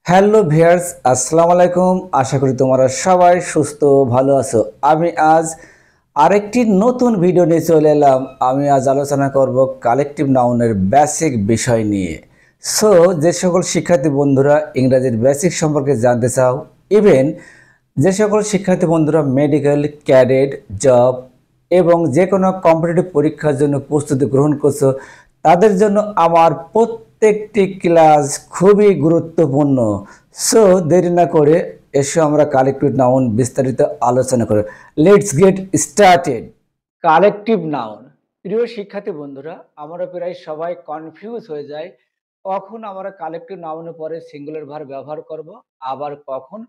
Hello viewers, আসসালামু আলাইকুম। আশা করি তোমরা সবাই সুস্থ ভালো আছো। আমি আজ আরেকটি নতুন ভিডিও নিয়ে চলে এলাম। আমি আজ আলোচনা করব কালেকটিভ নাউনের বেসিক বিষয় নিয়ে। সো যে সকল শিক্ষার্থী বন্ধুরা ইংরেজির বেসিক সম্পর্কে জানতে চাও, ইভেন যে সকল শিক্ষার্থী বন্ধুরা মেডিকেল, ক্যাডেট, জব এবং যে কোনো কম্পিটিটিভ পরীক্ষার জন্য প্রস্তুতি গ্রহণ করছো, তাদের জন্য আমার প্রত্যেকটি ক্লাস খুবই গুরুত্বপূর্ণ। সো দেরি না করে এসো আমরা কালেক্টিভ নাউন বিস্তারিত আলোচনা করি। Let's get started. Collective noun, প্রিয় শিক্ষার্থী বন্ধুরা, আমরা প্রায় সবাই কনফিউজ হয়ে যায় কখন আমরা কালেকটিভ নাউনের পরে সিঙ্গুলার ভার্ব ব্যবহার করব, আবার কখন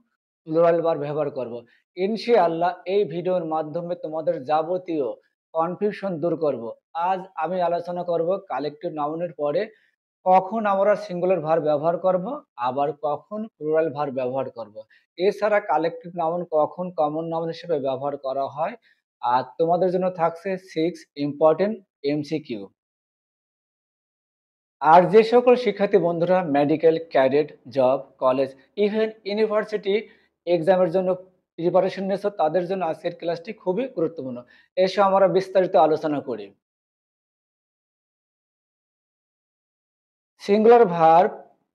প্লুরাল ভার্ব ব্যবহার করব। ইনশাআল্লাহ এই ভিডিওর মাধ্যমে তোমাদের যাবতীয় কনফিউশন দূর করব। আজ আমি আলোচনা করব কালেকটিভ নাউনের পরে কখন আমরা সিঙ্গুলার ভার্ব ব্যবহার করব, আবার কখন প্লুরাল ভার্ব ব্যবহার করব। এছাড়া কালেকটিভ নাউন কখন কমন নাউন হিসেবে ব্যবহার করা হয়। আর তোমাদের জন্য থাকছে 6 ইম্পর্টেন্ট এমসিকিউ। আর যে সকল শিক্ষার্থী বন্ধুরা medical, cadet, job, college, even university এক্সামের জন্য প্রিপারেশন নিচ্ছ, তাদের জন্য আজকের ক্লাসটি খুবই গুরুত্বপূর্ণ। এসো আমরা বিস্তারিত আলোচনা করি। Singular verb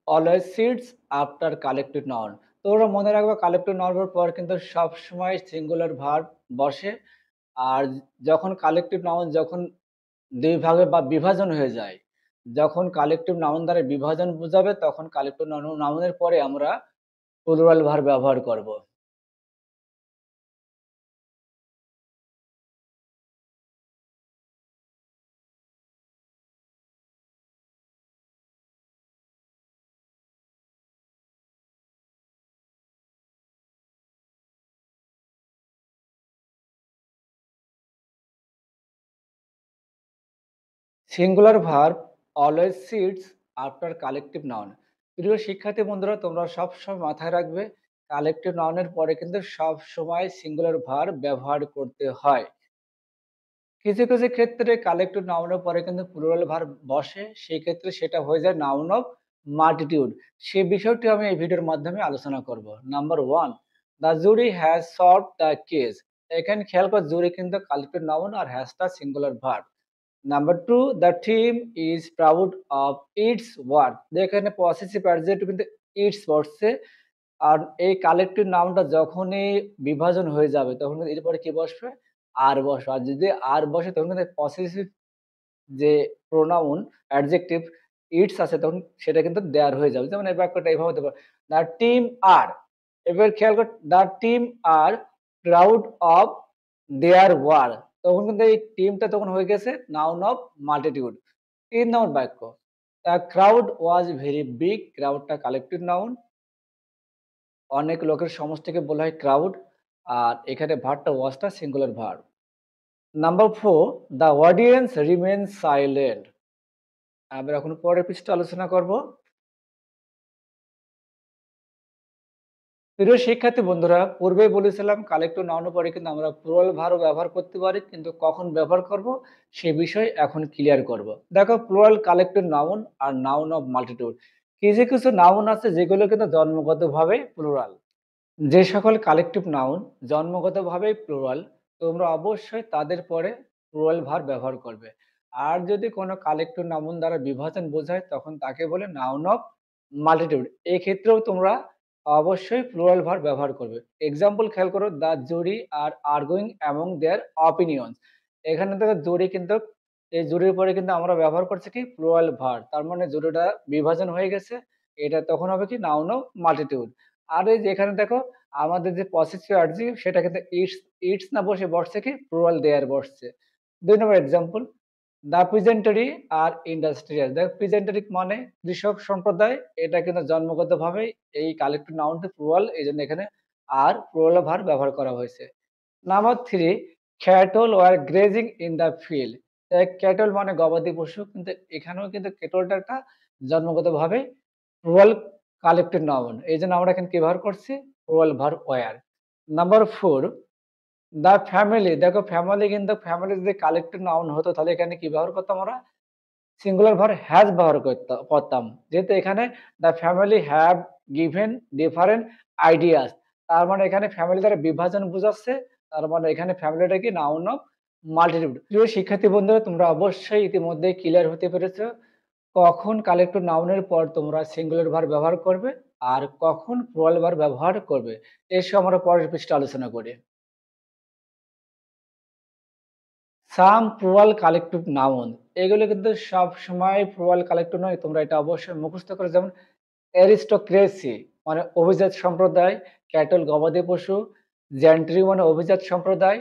always sits after collective noun. তোমরা মনে রাখবে কালেক্টিভ নাউনের পর কিন্তু সবসময় সিঙ্গুলার ভার্ব বসে। আর যখন কালেক্টিভ নাউন যখন দুই ভাগে বা বিভাজন হয়ে যায়, যখন কালেক্টিভ নাউন দ্বারা বিভাজন বোঝাবে, তখন কালেক্টিভ নাউনের পরে আমরা প্লুরাল ভার্ব ব্যবহার করব। Singular verb always sits after collective noun. প্রিয় শিক্ষার্থী বন্ধুরা, তোমরা সবসময় মাথায় রাখবে কালেক্টিভ নাউনের পরে কিন্তু সব সময় সিঙ্গুলার ভার্ব ব্যবহার করতে হয়। কিছু কিছু ক্ষেত্রে কালেক্টিভ নাউনের পরে কিন্তু প্লুরাল ভার্ব বসে, সেই ক্ষেত্রে সেটা হয়ে যায় নাউন অফ মাল্টিটিউড। সে বিষয়টি আমি এই ভিডিওর মাধ্যমে আলোচনা করব। Number one, the jury has solved the case. এখানে খেয়াল কর, জুরি কিন্তু কালেক্টিভ নাউন আর হ্যাজটা singular verb. Number two, the team is proud of its work. এখানে পসেসিভ অ্যাডজেক্টিভ কিন্তু ইটস বসছে। আর এই কালেক্টিভ নাউনটা যখনই বিভাজন হয়ে যাবে, তখন কিন্তু এরপরে কি বসবে? আর বসবে। আর যদি আর বসে, তখন কিন্তু পসেসিভ যে প্রোনাউন অ্যাডজেক্টিভ ইটস আছে, তখন সেটা কিন্তু দেয়ার হয়ে যাবে। যেমন এই বাক্যটা এইভাবে হতে পারে, দ্য টিম আর। এবার খেয়াল কর, the team are proud of their work. তখন কিন্তু এই টিমটা তখন হয়ে গেছে নাউন অফ মাল্টিটিউড। ৩ নম্বর বাক্য, the crowd was very big. ক্রাউডটা কালেক্টিভ নাউন, অনেক লোকের সমষ্টিকে বলা হয় ক্রাউড। আর এখানে ভার্বটা ওয়াজটা singular verb. Number 4, the audience remain silent. আমরা এখন পরের পৃষ্ঠা আলোচনা করব। প্রিয় শিক্ষার্থী বন্ধুরা, পূর্বেই বলেছিলাম কালেক্টিভ নাউনের পরে কিন্তু আমরা প্লুরাল ভার্ব ব্যবহার করতে পারি, কিন্তু কখন ব্যবহার করব সে বিষয় এখন ক্লিয়ার করব। দেখো, প্লুরাল কালেক্টিভ নাউন আর নাউন অফ মাল্টিটিউড। কিছু কিছু নাউন আছে যেগুলো কিন্তু জন্মগতভাবে প্লুরাল। যে সকল কালেক্টিভ নাউন জন্মগতভাবেই প্লুরাল, তোমরা অবশ্যই তাদের পরে প্লুরাল ভার্ব ব্যবহার করবে। আর যদি কোনো কালেক্টিভ নাউন দ্বারা বিভাজন বোঝায়, তখন তাকে বলে নাউন অফ মাল্টিটিউড। এই ক্ষেত্রেও তোমরা অবশ্যই প্লুরাল ভার্ব ব্যবহার করবে। এক্সাম্পল খেয়াল করো, the jury are arguing among their opinions. এখানে দেখো জুরি কিন্তু, এই জুরির পরে কিন্তু আমরা ব্যবহার করছি কি প্লুরাল ভার্ব, তার মানে জুরিটা বিভাজন হয়ে গেছে। এটা তখন হবে কি নাউন অফ মাল্টিটিউড। আর এই যে এখানে দেখো, আমাদের যে পসেসিভ অ্যাডজেক্টিভ সেটা কিন্তু ইটস ইটস না বসে বসছে কি প্লুরাল দেয়ার বসছে। ২ নম্বর এক্সাম্পল, দ্য পিজেন্টারি আর ইন্ডাস্ট্রিয়াল। দেখো পিজেন্টারি মানে কৃষক সম্প্রদায়, এটা কিন্তু জন্মগতভাবে এই কালেক্টিভ নাউনটি প্লুরাল, এইজন্য এখানে আর প্লুরাল ভার্ব ব্যবহার করা হয়েছে। Number 3, cattle were grazing in the field. Cattle মানে গবাদি পশু, কিন্তু এখানেও কিন্তু ক্যাটলটা একটা জন্মগতভাবে প্লুরাল কালেক্টিভ নাউন। এইজন্য আমরা এখানে কি ব্যবহার করছি? Plural verb were. Number 4, the family. দেখো ফ্যামিলি কিন্তু, ফ্যামিলি যদি কালেক্টিভ নাউন হতো তাহলে এখানে কি ব্যবহার করতাম আমরা? সিঙ্গুলার ভার হ্যাজ ব্যবহার করতাম, যেহেতু এখানে the family have given different ideas, তার মানে এখানে ফ্যামিলি দ্বারা বিভাজন বোঝাচ্ছে, তার মানে এখানে ফ্যামিলিটা কি নাউন অফ মাল্টিটিউড। প্রিয় শিক্ষার্থী বন্ধুরা, তোমরা অবশ্যই ইতিমধ্যে ক্লিয়ার হতে পেরেছো কখন কালেক্টিভ নাউনের পর তোমরা সিঙ্গুলার ভার ব্যবহার করবে আর কখন প্লুরাল ভার ব্যবহার করবে। এসো আমরা পরের পৃষ্ঠে আলোচনা করি। সাম প্লুরাল কালেক্টিভ নাউন, এগুলো কিন্তু সব সময় প্লুরাল কালেক্টিভ নয়, তোমরা এটা অবশ্যই মুখস্থ করে। যেমন অ্যারিস্টোক্রেসি মানে অভিজাত সম্প্রদায়, ক্যাটল গবাদি পশু, জেন্ট্রি মানে অভিজাত সম্প্রদায়,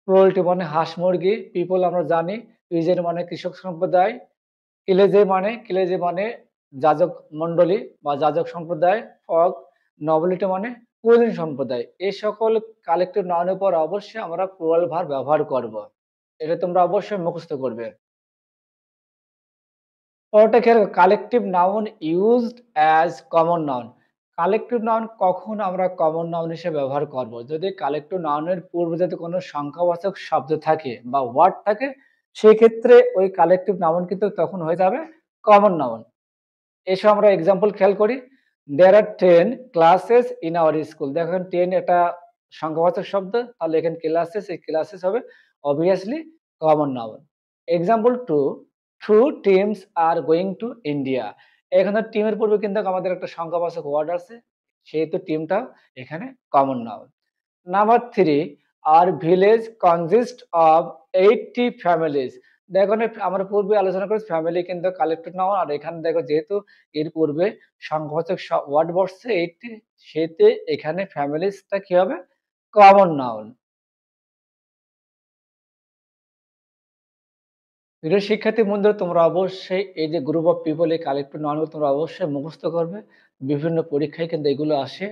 পোল্ট্রি মানে হাঁস মুরগি, পিপল আমরা জানি, পিজেন মানে কৃষক সম্প্রদায়, কিলেজে মানে যাজক মণ্ডলী বা যাজক সম্প্রদায়, ফগ নবলিটি মানে কুলীন সম্প্রদায়। এই সকল কালেক্টিভ নাউনের পর অবশ্যই আমরা প্লুরাল ভার ব্যবহার করব। এটা তোমরা অবশ্যই মুখস্থ করবে। পরটা খেয়াল করো, collective noun used as common noun. Collective noun কখন আমরা কমন নাউন হিসেবে ব্যবহার করব? যদি কালেকটিভ নাউনের পূর্বে যদি কোনো সংখ্যাবাচক শব্দ থাকে বা ওয়ার্ড থাকে, সেক্ষেত্রে ওই কালেকটিভ নাউন কিন্তু তখন হয়ে যাবে কমন নাউন। এসো আমরা এক্সাম্পল খেয়াল করি। দেয়ার আর 10 ক্লাসেস ইন আওয়ার স্কুল। দেখেন 10 এটা সংখ্যাবাচক শব্দ, তাহলে এখানে ক্লাসেস, এই ক্লাসেস হবে obviously common noun. Example 2, 2 teams are going to India. এখানে টিমের পূর্বে কিন্তু আমাদের একটা সংখ্যাবাচক ওয়ার্ড আছে, সেহেতু টিমটা এখানে common noun. Number 3, our village consists of 80 families। দেখো না, আমরা পূর্বে আলোচনা করেছি ফ্যামিলি কিন্তু কালেক্টিভ নাউন, আর এখানে দেখো যেহেতু এর পূর্বে সংখ্যাবাচক ওয়ার্ড বসছে 80, সেতে এখানে ফ্যামিলিসটা কি হবে? Common noun. প্রিয় শিক্ষার্থী বন্ধুরা, তোমরা অবশ্যই এই যে গ্রুপ অফ পিপল, এই কালেক্টিভ নাউনগুলো তোমরা অবশ্যই মুখস্থ করবে। বিভিন্ন পরীক্ষায় কিন্তু এগুলো আসে।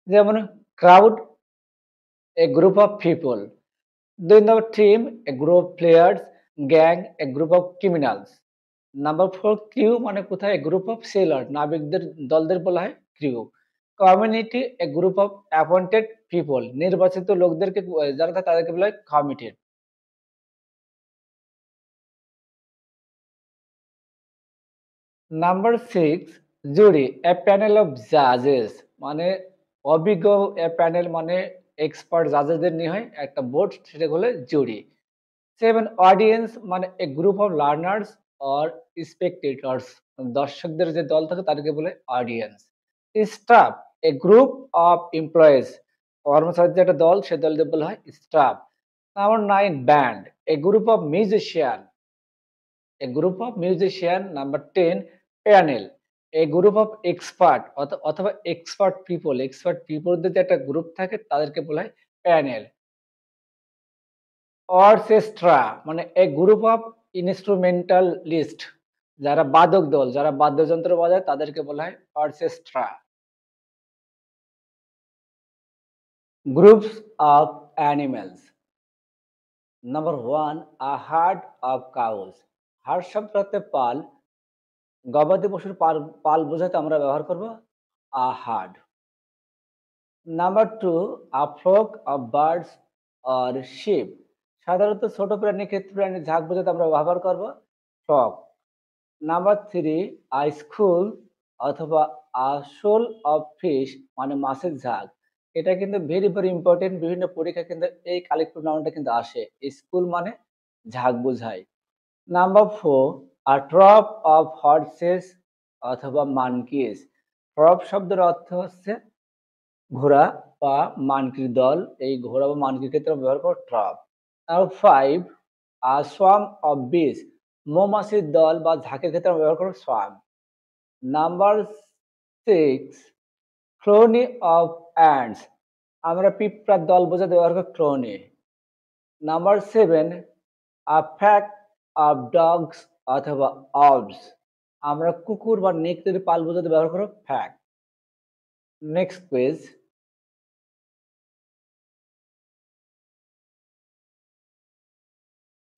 যেমন crowd, A group of people. Then the team, a group of players, gang, a group of criminals. Number 4, crew মানে কোথায়? এ গ্রুপ অফ সেলার, নাবিকদের দলদের বলা হয় crew. Community, a group of appointed people, নির্বাচিত লোকদেরকে যারা থাকে তাদেরকে বলা হয় committee. Number 6, jury, a panel of জাজেস মানে অভিজ্ঞ, এ প্যানেল মানে এক্সপার্ট জাজেসদের নিয়ে হয় একটা বোর্ড, সেটা হলো জুরি। 7, অডিয়েন্স মানে a group of learners or spectators, দর্শকদের যে দল থাকে তাদেরকে বলে audience. Staff, a group of employees, কর্মচারীদের একটা দল, সে দলদের বলা হয় staff. Number 9, band, a group of musician, a group of musician. Number 10, panel, a group of expert অথবা এক্সপার্ট পিপলদের যে একটা গ্রুপ থাকে তাদেরকে বলা হয় প্যানেল। অর্কেস্ট্রা মানে এ গ্রুপ অফ ইনস্ট্রুমেন্টালিস্ট, যারা বাদক দল, যারা বাদ্যযন্ত্র বাজায় তাদেরকে বলা হয় orchestra. Groups of animals. Number 1, a hard of cows. Hard শব্দ অর্থে পাল, গবাদি পশুর পাল, পাল বোঝাতে আমরা ব্যবহার করব a herd. Number 2, a flock of birds or sheep. সাধারণত ছোট প্রাণী, ক্ষেত্র প্রাণী, ঝাঁক বোঝাতে আমরা ব্যবহার করব ফ্লক। নাম্বার 3, আ স্কুল অথবা আ shoal অফ ফিশ মানে মাছের ঝাঁক। এটা কিন্তু ভেরি ইম্পোর্টেন্ট, বিভিন্ন পরীক্ষায় কিন্তু এই কালেক্টিভ নাউনটা কিন্তু আসে। স্কুল মানে ঝাঁক বোঝায়। নাম্বার 4, আ ট্রপ অফ হর্সেস অথবা মানকিস। ট্রপ শব্দের অর্থ হচ্ছে ঘোড়া বা মানকির দল। এই ঘোড়া বা মানকির ক্ষেত্রে আমরা ব্যবহার করব troop. Number 5, a swarm of bees. মৌমাছির দল বা ঝাঁকের ক্ষেত্রে আমরা ব্যবহার করব swarm. Number 6, colony of ants. আমরা পিঁপড়ার দল বোঝাতে ব্যবহার করি colony. Number 7, a pack of dogs অথবা অবস। আমরা কুকুর বা নেকড়ের পাল বোঝাতে ব্যবহার করব pack. Next page.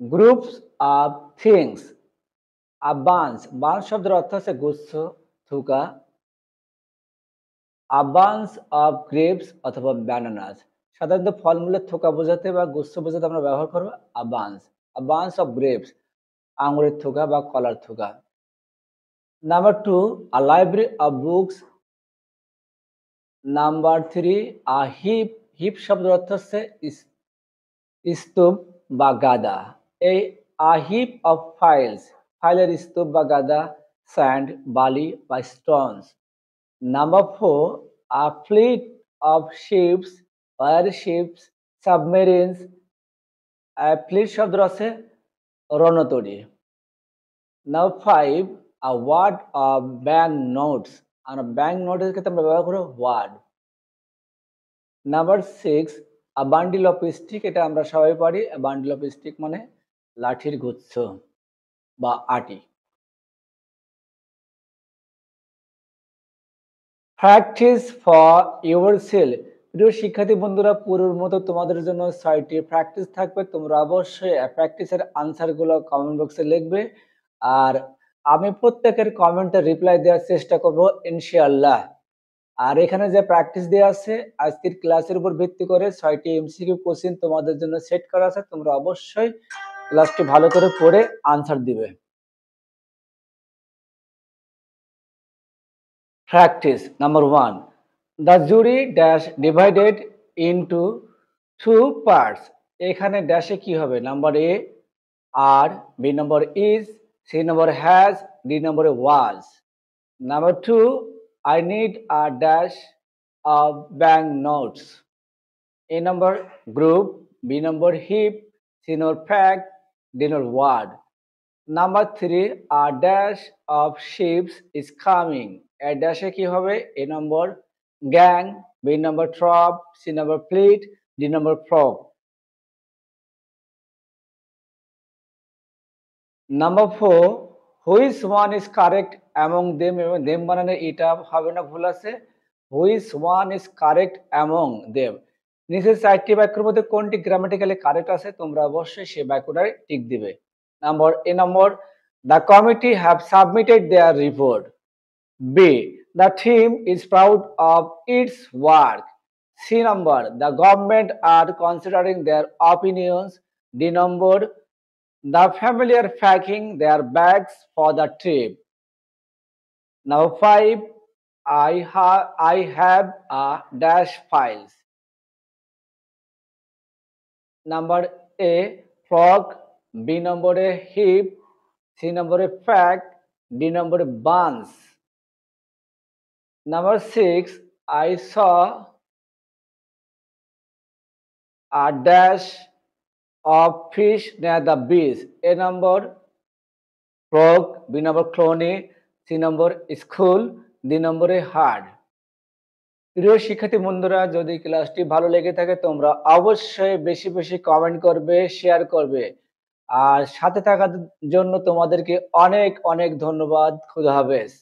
Groups of things. A bunch, bunch শব্দের অর্থ হচ্ছে গুচ্ছ, থুকা। আ বাঞ্চ অফ গ্রেপস অথবা ব্যানানাস। সাধারণত ফলমূলের থোকা বোঝাতে বা গুচ্ছ বোঝাতে আমরা ব্যবহার করব a bunch. A bunch of grapes. আঙুরের থোকা বা কলার থোকা। Number 2, a library of books. Number 3, a heap. Heap শব্দের অর্থ হচ্ছে স্তূপ বা গাদা। এই a heap of files, ফাইলের স্তূপ বা গাদা, স্যান্ড বালি বা stones. Number 4, a fleet of ships, airships, submarines. Fleet শব্দের আছে রণতরী। Number 5, a word of bank notes, আর ব্যাংক নোটের ক্ষেত্রে আমরা ব্যবহার করব word. Number 6, a bundle of stick, এটা আমরা সবাই পারি। a bundle of stick মানে লাঠির গুচ্ছ বা আটি। Practice for yourself. প্রিয় শিক্ষার্থী বন্ধুরা, পুরোর মতো তোমাদের জন্য 6টি প্র্যাকটিস থাকবে। তোমরা অবশ্যই প্র্যাকটিসের আনসারগুলো কমেন্ট বক্সে লিখবে, আর আমি প্রত্যেকের কমেন্টে রিপ্লাই দেওয়ার চেষ্টা করব ইনশাআল্লাহ। আর এখানে যে প্র্যাকটিস দেওয়া আছে আজকের ক্লাসের উপর ভিত্তি করে 6টি এমসিকিউ কোশ্চেন তোমাদের জন্য সেট করা আছে। তোমরা অবশ্যই ক্লাসটি ভালো করে পড়ে আনসার দিবে। Practice number 1. The jury dash divided into two parts. এখানে ড্যাশে কি হবে? Number A are, B number is, C number has, D number was. Number 2, I need a dash of bank notes. A number group, B number heap, C number fact, D number word. Number 3, a dash of ships is coming. A dash এ কি হবে? A number gang, B number trop, C number fleet, D number frog. Number 4, which one is correct among them? এবং them বানানে এটা হবে না, ভুল আছে। Which one is correct among them? নিচের 4টি বাক্যের মধ্যে কোনটি গ্রামাটিক্যালি কারেক্ট আছে? তোমরা অবশ্যই সেই বাক্যটায় টিক দিবে। A number, the committee have submitted their report. B, the team is proud of its work. C number, the government are considering their opinions. D number, the family are packing their bags for the trip. Now 5, I have a dash files. Number A, frog, B number A, heap, C number A, fact, D number A, buns. Number 6, I saw a dash of fish near the beach. A number frog, B number clone, C number school, D number hard. প্রিয় শিক্ষার্থী বন্ধুরা, যদি ক্লাসটি ভালো লেগে থাকে তোমরা অবশ্যই বেশি বেশি কমেন্ট করবে, শেয়ার করবে, আর সাথে থাকার জন্য তোমাদেরকে অনেক অনেক ধন্যবাদ। খুদা হাফেজ।